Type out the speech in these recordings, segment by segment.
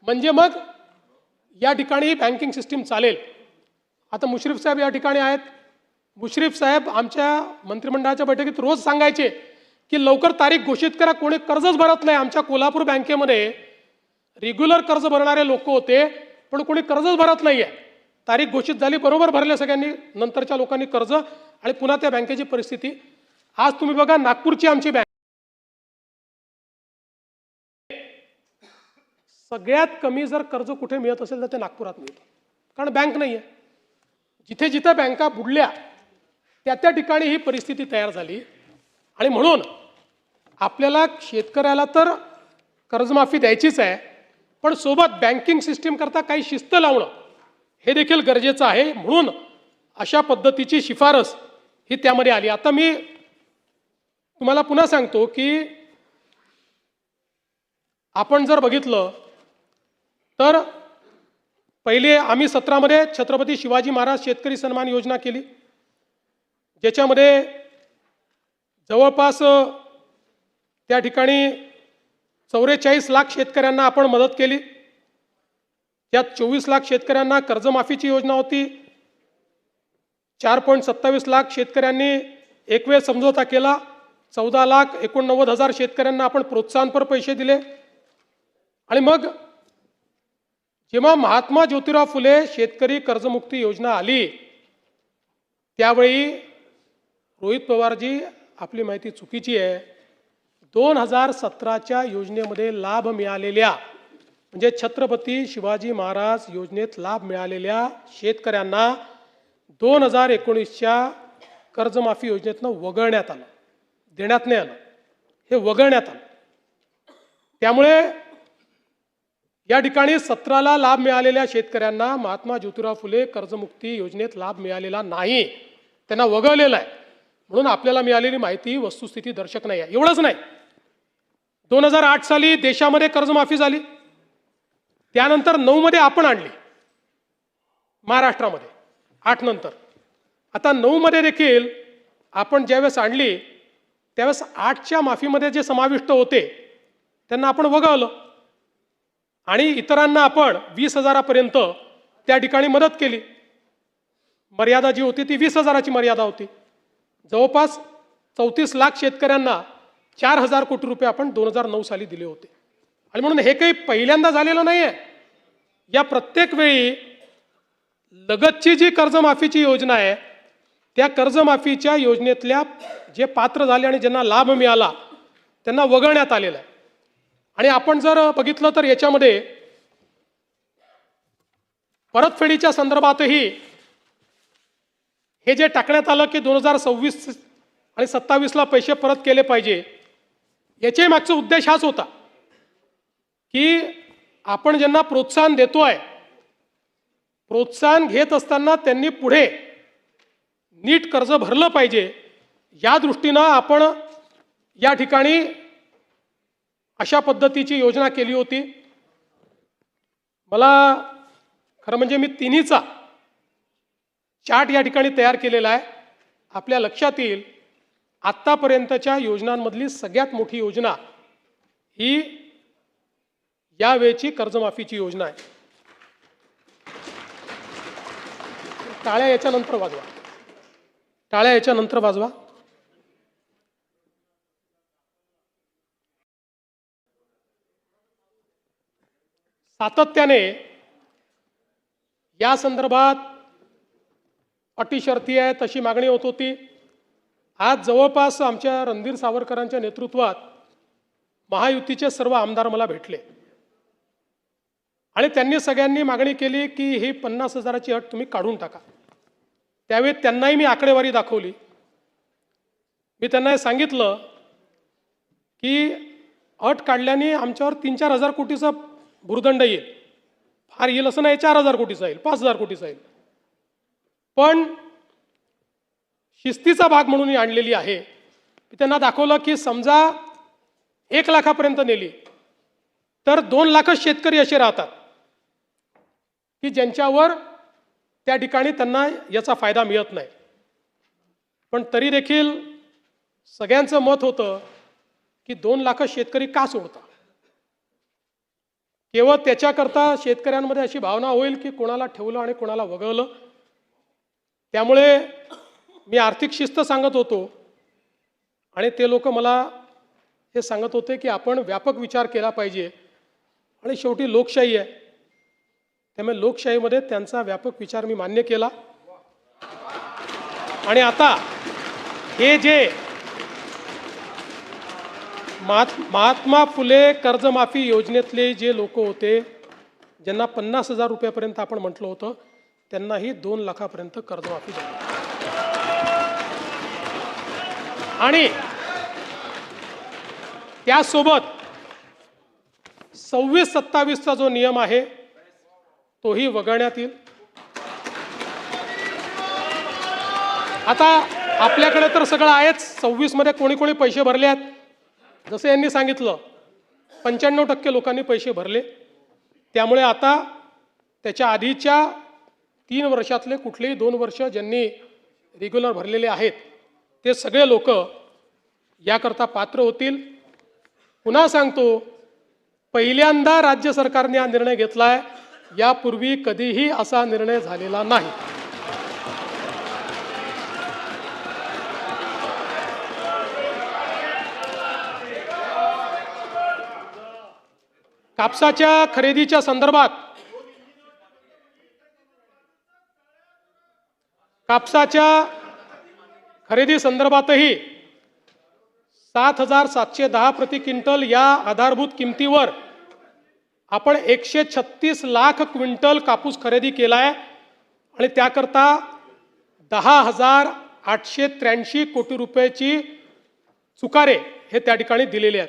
म्हणजे मग या ठिकाणी बँकिंग सिस्टीम चालेल। आता मुश्रीफ साहेब या ठिकाणी आहेत। मुश्रीफ साहेब आमच्या मंत्रिमंडळाच्या बैठकीत रोज सांगायचे की लवकर तारीख घोषित करा, कोणी कर्जच भरत नाही। आमच्या कोल्हापूर बँकेमध्ये रेग्युलर कर्ज भरणारे लोक होते, पण कोणी कर्जच भरत नाहीये। तारीख घोषित झाली, बरोबर भरले सगळ्यांनी, नंतरच्या लोकांनी कर्ज, आणि पुन्हा त्या बँकेची परिस्थिती। आज तुम्ही बघा, नागपूरची आमची बँक सगळ्यात कमी जर कर्ज कुठे मिळत असेल तर ते नागपुरात मिळतं, कारण बँक नाही आहे। जिथे जिथे बँका बुडल्या त्या त्या ठिकाणी ही परिस्थिती तयार झाली। आणि म्हणून आपल्याला शेतकऱ्याला तर कर्जमाफी द्यायचीच आहे, पण सोबत बँकिंग सिस्टीम करता काही शिस्त लावणं हे देखील गरजेचं आहे। म्हणून अशा पद्धतीची शिफारस ही त्यामध्ये आली। आता मी तुम्हाला पुन्हा सांगतो की आपण जर बघितलं तर पहिले आम्ही 17 मध्ये छत्रपती शिवाजी महाराज शेतकरी सन्मान योजना केली, ज्याच्यामध्ये जवळपास त्या ठिकाणी 44 लाख शेतकऱ्यांना आपण मदत केली। त्यात 24 लाख शेतकऱ्यांना कर्जमाफीची योजना होती। 4.27 लाख शेतकऱ्यांनी एक वेळ समझोता केला। 14,89,000 शेतकऱ्यांना आपण प्रोत्साहनपर पैसे दिले। आणि मग जेव्हा महात्मा ज्योतिराव फुले शेतकरी कर्जमुक्ती योजना आली, त्यावेळी रोहित पवारजी, आपली माहिती चुकीची आहे, 2017च्या योजनेमध्ये लाभ मिळालेल्या, म्हणजे छत्रपती शिवाजी महाराज योजनेत लाभ मिळालेल्या शेतकऱ्यांना 2019च्या कर्जमाफी योजनेतनं वगळण्यात आलं, देण्यात नाही आलं, हे वगळण्यात आलं। त्यामुळे या ठिकाणी 17ला लाभ मिळालेल्या शेतकऱ्यांना महात्मा ज्योतिराव फुले कर्जमुक्ती योजनेत लाभ मिळालेला नाही, त्यांना वगळलेला आहे। म्हणून आपल्याला मिळालेली माहिती वस्तुस्थिती दर्शक नाही आहे। एवढंच नाही, 2008 साली देशामध्ये कर्जमाफी झाली, त्यानंतर 9 मध्ये आपण आणली महाराष्ट्रामध्ये, 8 नंतर। आता 9 मध्ये देखील आपण ज्यावेळेस आणली त्यावेळेस 8च्या माफीमध्ये जे समाविष्ट होते त्यांना आपण वगळलं, आणि इतरांना आपण 20,000पर्यंत त्या ठिकाणी मदत केली। मर्यादा जी होती ती 20,000ची मर्यादा होती। जवळपास 34 लाख शेतकऱ्यांना 4,000 कोटी रुपये आपण 2009 साली दिले होते। आणि म्हणून हे काही पहिल्यांदा झालेलं नाही आहे। या प्रत्येक वेळी लगतची जी कर्जमाफीची योजना आहे त्या कर्जमाफीच्या योजनेतल्या जे पात्र झाले आणि ज्यांना लाभ मिळाला त्यांना वगळण्यात आलेलं आहे। आणि आपण जर बघितलं तर याच्यामध्ये परतफेडीच्या संदर्भातही हे जे टाकण्यात आलं की 2026 आणि 27ला पैसे परत केले पाहिजे, याच्या मागचा उद्देश हाच होता की आपण ज्यांना प्रोत्साहन देतोय, प्रोत्साहन घेत असताना त्यांनी पुढे नीट कर्ज भरलं पाहिजे, या दृष्टीनं आपण या ठिकाणी अशा पद्धतीची योजना केली होती। मला खरं म्हणजे मी तिन्हीचा चार्ट या ठिकाणी तयार केलेला आहे। आपल्या लक्षात येईल आत्तापर्यंतच्या योजनांमधली सगळ्यात मोठी योजना ही यावेळची कर्जमाफीची योजना आहे। टाळ्या याच्यानंतर वाजवा, टाळ्या याच्यानंतर वाजवा। सातत्याने या संदर्भात अटी शर्ती आहे तशी मागणी होत होती। आज जवळपास आमच्या रणधीर सावरकरांच्या नेतृत्वात महायुतीचे सर्व आमदार मला भेटले आणि त्यांनी सगळ्यांनी मागणी केली की ही 50,000ची अट तुम्ही काढून टाका। त्यावेळी त्यांनाही मी आकडेवारी दाखवली। मी त्यांना सांगितलं की अट काढल्याने आमच्यावर 3-4 हजार कोटीचा भुर्दंड येईल, फार येईल असं नाही, 4,000 कोटीचा येईल, 5,000 कोटीचा येईल, पण शिस्तीचा भाग म्हणून ही आणलेली आहे। मी त्यांना दाखवलं की समजा 1 लाखापर्यंत नेली तर 2 लाखच शेतकरी असे राहतात की ज्यांच्यावर त्या ठिकाणी त्यांना याचा फायदा मिळत नाही। पण तरी देखील सगळ्यांचं मत होतं की 2 लाख शेतकरी का सोडता, केवळ त्याच्याकरता शेतकऱ्यांमध्ये अशी भावना होईल की कोणाला ठेवलं आणि कोणाला वगळलं. त्यामुळे मी आर्थिक शिस्त सांगत होतो आणि ते लोक मला हे सांगत होते की आपण व्यापक विचार केला पाहिजे आणि शेवटी लोकशाही आहे, त्यामुळे लोकशाहीमध्ये त्यांचा व्यापक विचार मी मान्य केला. आणि आता हे जे महात्मा फुले कर्जमाफी योजनेतले जे लोक होते ज्यांना 50,000 रुपयापर्यंत आपण म्हटलं होतं त्यांनाही 2 लाखापर्यंत कर्जमाफी झाली. आणि त्यासोबत 26-27चा जो नियम आहे तोही वगळण्यात येईल. आता आपल्याकडे तर सगळं आहेच. 26 मध्ये कोणी कोणी पैसे भरले आहेत, जसं यांनी सांगितलं 95% लोकांनी पैसे भरले. त्यामुळे आता त्याच्या आधीच्या 3 वर्षातले कुठलेही 2 वर्ष ज्यांनी रेग्युलर भरलेले आहेत ते सगळे लोक याकरता पात्र होतील. पुन्हा सांगतो, पहिल्यांदा राज्य सरकारने हा निर्णय घेतलाय, यापूर्वी कधीही असा निर्णय झालेला नाही. कापसाच्या खरेदीच्या संदर्भात खरेदी संदर्भातही 7,710 प्रति क्विंटल या आधारभूत किमतीवर आपण 136 लाख क्विंटल कापूस खरेदी केलाय आणि त्याकरता 10,883 कोटी रुपयाची चुकारे हे त्या ठिकाणी दिलेले आहेत.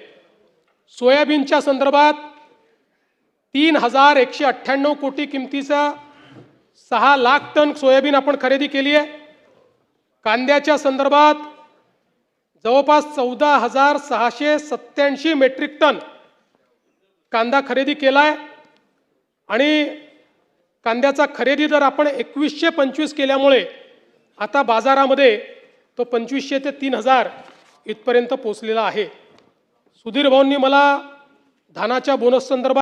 सोयाबीनच्या संदर्भात 3,198 कोटी किमतीचा 6 लाख टन सोयाबीन आपण खरेदी केली आहे. कांद्याच्या संदर्भात जवळपास 14,687 मेट्रिक टन कांदा खरेदी केलाय आणि कांद्याचा खरेदी दर आपण 2125 केल्यामुळे आता बाजारामध्ये तो 2500 ते 3,000 इथपर्यंत पोहोचलेला आहे. सुधीर भाऊंनी मला धानाच्या बोनस संदर्भात